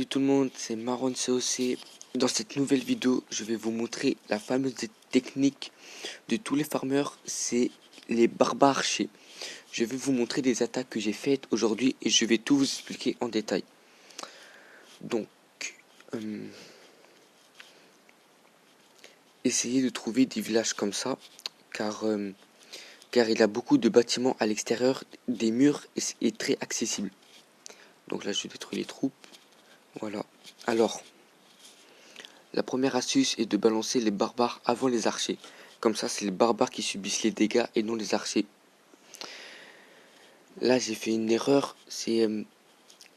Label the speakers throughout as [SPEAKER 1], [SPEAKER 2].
[SPEAKER 1] tout le monde, c'est Marron COC. Dans cette nouvelle vidéo, je vais vous montrer la fameuse technique de tous les farmers, c'est les barbares archers. Je vais vous montrer des attaques que j'ai faites aujourd'hui et je vais tout vous expliquer en détail. Donc, essayez de trouver des villages comme ça, car il a beaucoup de bâtiments à l'extérieur des murs et est très accessible. Donc là, je détruis les troupes. Voilà. Alors, la première astuce est de balancer les barbares avant les archers. Comme ça, c'est les barbares qui subissent les dégâts et non les archers. Là, j'ai fait une erreur. C'est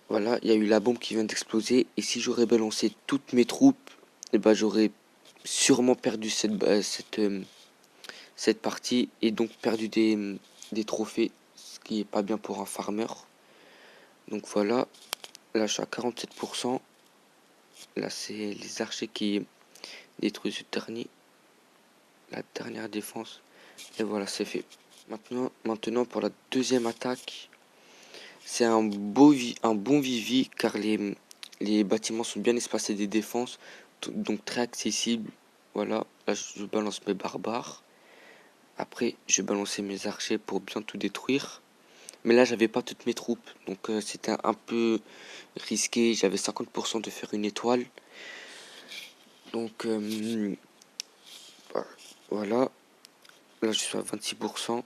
[SPEAKER 1] voilà, il y a eu la bombe qui vient d'exploser. Et si j'aurais balancé toutes mes troupes, eh ben, j'aurais sûrement perdu cette partie et donc perdu des trophées, ce qui est pas bien pour un farmer. Donc voilà, là je suis à 47%. Là, c'est les archers qui détruisent la dernière défense. Et voilà, c'est fait. Maintenant pour la deuxième attaque, c'est un bon vivier car les bâtiments sont bien espacés des défenses, donc très accessible. Voilà, là je balance mes barbares. Après, je vais balancer mes archers pour bien tout détruire. Mais là, j'avais pas toutes mes troupes, donc c'était un peu risqué. J'avais 50% de faire une étoile. Donc voilà, là je suis à 26%.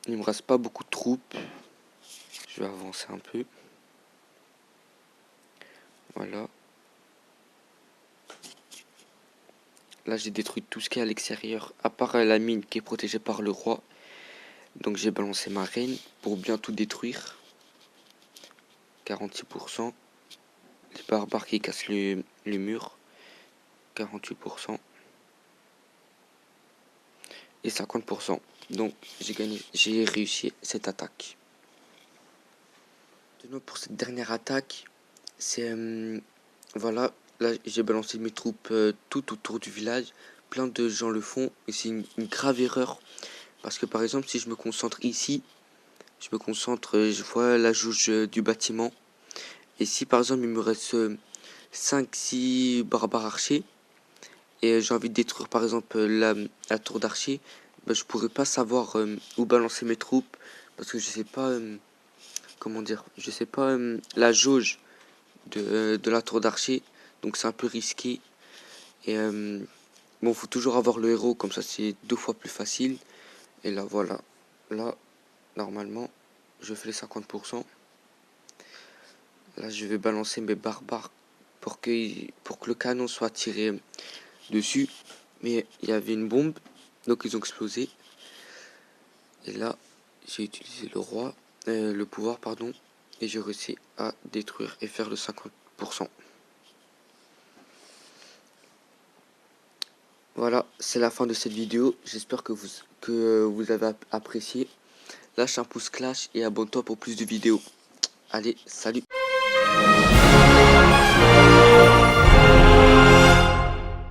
[SPEAKER 1] Il me reste pas beaucoup de troupes. Je vais avancer un peu. Voilà. Là, j'ai détruit tout ce qui est à l'extérieur, à part la mine qui est protégée par le roi. Donc j'ai balancé ma reine pour bien tout détruire. 46%. Les barbares qui cassent le mur. 48%. Et 50%. Donc j'ai réussi cette attaque. Maintenant pour cette dernière attaque, c'est voilà, là j'ai balancé mes troupes tout autour du village. Plein de gens le font et c'est une grave erreur. Parce que par exemple, si je me concentre ici, je vois la jauge du bâtiment. Et si par exemple il me reste 5-6 barbares archers, et j'ai envie de détruire par exemple la tour d'archer, ben, je pourrais pas savoir où balancer mes troupes. Parce que je sais pas, comment dire, je sais pas la jauge de la tour d'archer. Donc c'est un peu risqué. Et bon, faut toujours avoir le héros, comme ça c'est 2 fois plus facile. Et là voilà, là normalement je fais les 50%. Là je vais balancer mes barbares pour que le canon soit tiré dessus. Mais il y avait une bombe, donc ils ont explosé. Et là j'ai utilisé le pouvoir pardon, et j'ai réussi à détruire et faire le 50%. Voilà, c'est la fin de cette vidéo. J'espère que vous avez apprécié. Lâche un pouce clash et abonne-toi pour plus de vidéos. Allez, salut!